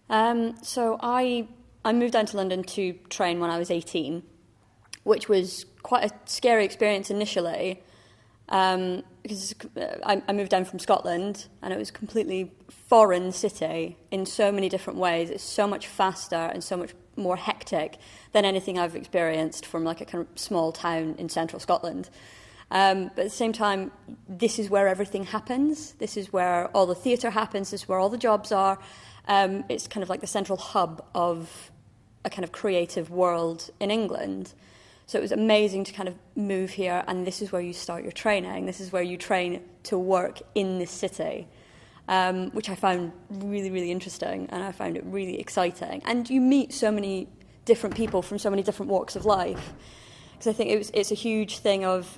So I moved down to London to train when I was 18, which was quite a scary experience initially, because I moved down from Scotland and it was a completely foreign city in so many different ways. It's so much faster and so much more hectic than anything I've experienced from like a kind of small town in central Scotland. But at the same time, this is where everything happens. This is where all the theatre happens. This is where all the jobs are. It's kind of like the central hub of a kind of creative world in England. So it was amazing to kind of move here, and this is where you start your training. This is where you train to work in this city, which I found really, really interesting, and I found it really exciting. And you meet so many different people from so many different walks of life. Because I think it's a huge thing of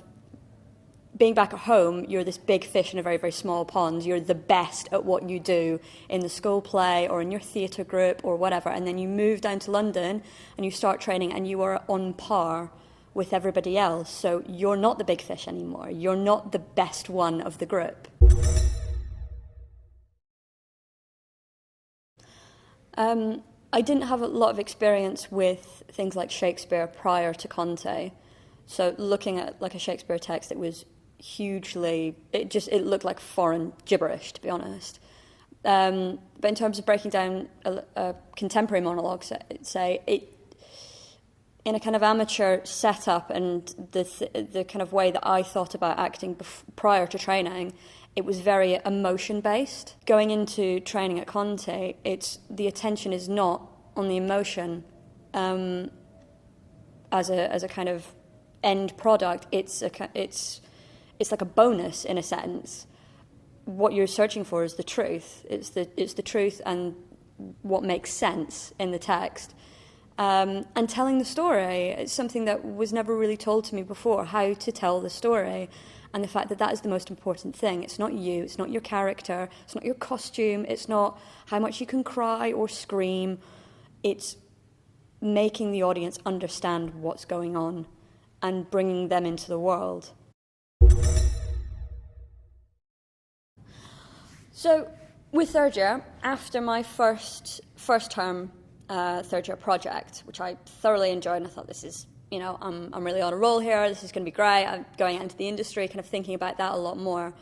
being back at home, you're this big fish in a very, very small pond. You're the best at what you do in the school play or in your theatre group or whatever. And then you move down to London and you start training and you are on par with everybody else. So you're not the big fish anymore. You're not the best one of the group. I didn't have a lot of experience with things like Shakespeare prior to Conti. So looking at like a Shakespeare text, it was it looked like foreign gibberish, to be honest. But in terms of breaking down a contemporary monologue, say, in a kind of amateur setup and the kind of way that I thought about acting prior to training, it was very emotion-based. Going into training at Conti, the attention is not on the emotion as a kind of end product. It's like a bonus in a sense. What you're searching for is the truth. It's the truth and what makes sense in the text. And telling the story is something that was never really told to me before, how to tell the story. And the fact that is the most important thing. It's not you, it's not your character, it's not your costume, it's not how much you can cry or scream. It's making the audience understand what's going on and bringing them into the world. So, with third year, after my first term third year project, which I thoroughly enjoyed, and I thought, this is, I'm really on a roll here, this is going to be great, I'm going out into the industry, kind of thinking about that a lot more.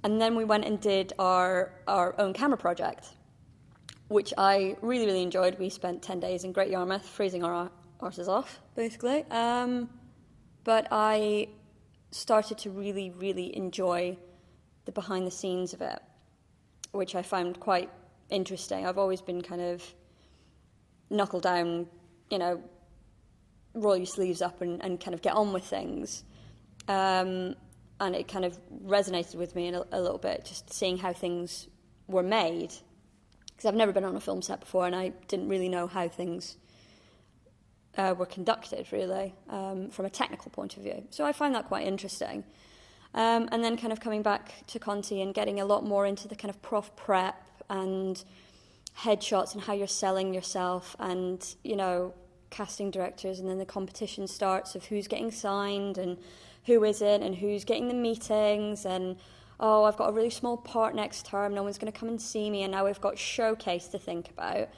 And then we went and did our own camera project, which I really, really enjoyed. We spent 10 days in Great Yarmouth, freezing our arses off, basically. But I started to really, really enjoy the behind the scenes of it, which I found quite interesting. I've always been kind of knuckle down, roll your sleeves up and kind of get on with things. And it kind of resonated with me a little bit, just seeing how things were made. Because I've never been on a film set before and I didn't really know how things were conducted, really, from a technical point of view. So I find that quite interesting. And then kind of coming back to Conti and getting a lot more into the kind of prof prep and headshots and how you're selling yourself and, casting directors, and then the competition starts of who's getting signed and who isn't and who's getting the meetings and, oh, I've got a really small part next term, no one's going to come and see me, and now we've got Showcase to think about.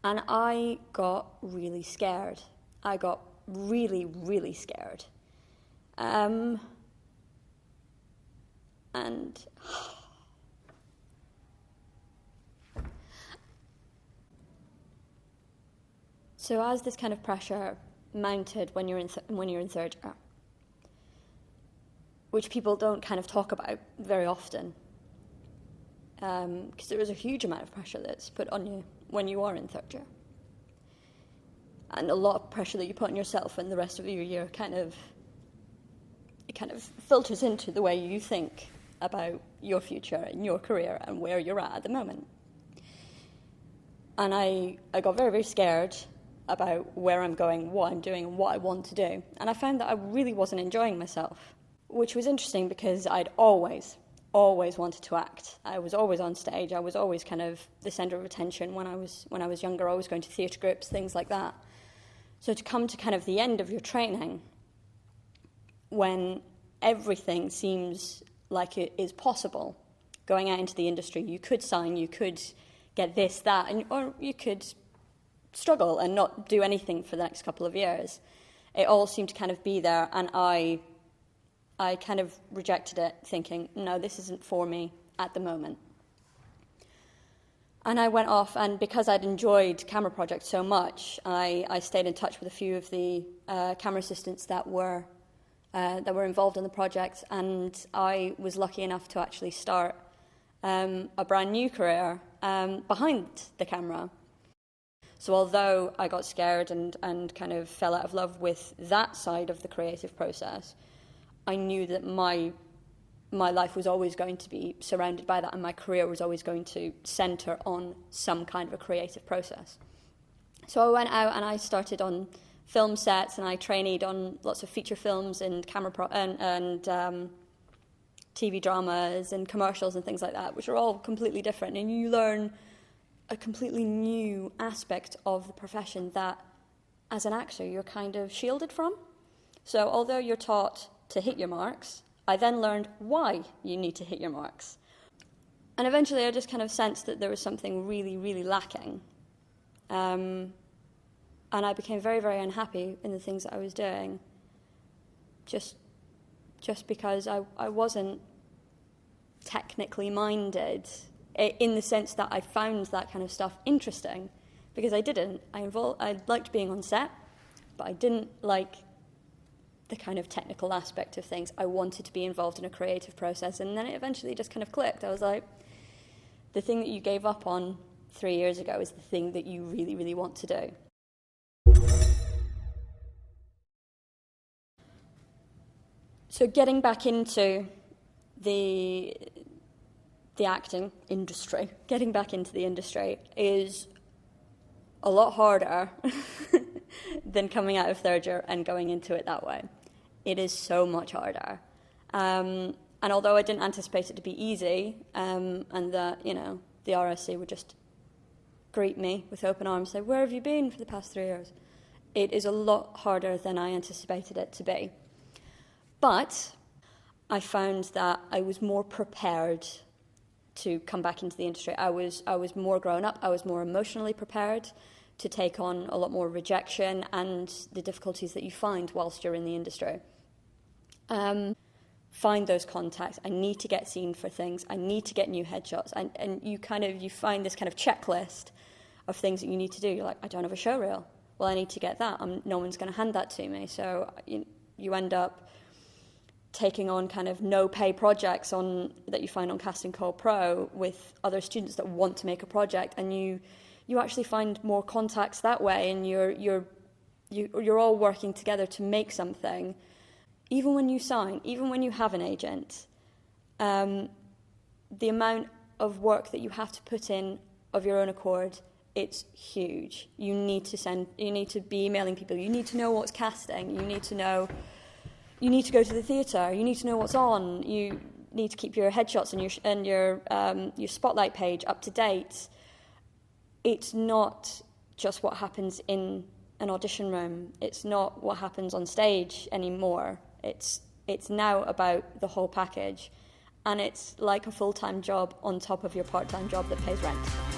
And I got really scared. I got really, really scared. And so as this kind of pressure mounted when you're in third year, which people don't kind of talk about very often, because there is a huge amount of pressure that's put on you when you are in third year, and a lot of pressure that you put on yourself and the rest of your year kind of filters into the way you think about your future and your career and where you're at the moment. And I got very, very scared about where I'm going, what I'm doing, and what I want to do. And I found that I really wasn't enjoying myself, which was interesting because I'd always wanted to act. I was always on stage. I was always kind of the centre of attention when I was younger, always going to theatre groups, things like that. So to come to kind of the end of your training, when everything seems like it is possible, going out into the industry, you could sign, you could get this, that, or you could struggle and not do anything for the next couple of years. It all seemed to kind of be there, and I kind of rejected it, thinking, no, this isn't for me at the moment. And I went off, and because I'd enjoyed camera projects so much, I stayed in touch with a few of the camera assistants that were involved in the project, and I was lucky enough to actually start a brand new career behind the camera. So although I got scared and kind of fell out of love with that side of the creative process, I knew that my life was always going to be surrounded by that, and my career was always going to centre on some kind of a creative process. So I went out and I started on film sets, and I trained on lots of feature films and TV dramas and commercials and things like that, which are all completely different, and you learn a completely new aspect of the profession that, as an actor, you're kind of shielded from. So although you're taught to hit your marks, I then learned why you need to hit your marks. And eventually I just kind of sensed that there was something really, really lacking. And I became very, very unhappy in the things that I was doing, just because I wasn't technically minded, in the sense that I found that kind of stuff interesting, because I didn't. I liked being on set, but I didn't like the kind of technical aspect of things. I wanted to be involved in a creative process, and then it eventually just kind of clicked. I was like, the thing that you gave up on 3 years ago is the thing that you really, really want to do. So getting back into the acting industry, is a lot harder than coming out of third year and going into it that way. It is so much harder. And although I didn't anticipate it to be easy, and that, the RSC would just greet me with open arms, say, where have you been for the past 3 years? It is a lot harder than I anticipated it to be. But I found that I was more prepared to come back into the industry. I was more grown up. I was more emotionally prepared to take on a lot more rejection and the difficulties that you find whilst you're in the industry. Find those contacts. I need to get seen for things. I need to get new headshots. And you find this kind of checklist of things that you need to do. You're like, I don't have a show reel. Well, I need to get that. No one's going to hand that to me. So you end up taking on kind of no-pay projects that you find on Casting Call Pro with other students that want to make a project, and you actually find more contacts that way, and you're all working together to make something. Even when you sign, even when you have an agent, the amount of work that you have to put in of your own accord, it's huge. You need to be emailing people. You need to know what's casting. You need to go to the theatre. You need to know what's on. You need to keep your headshots and your spotlight page up to date. It's not just what happens in an audition room. It's not what happens on stage anymore. It's now about the whole package, and it's like a full-time job on top of your part-time job that pays rent.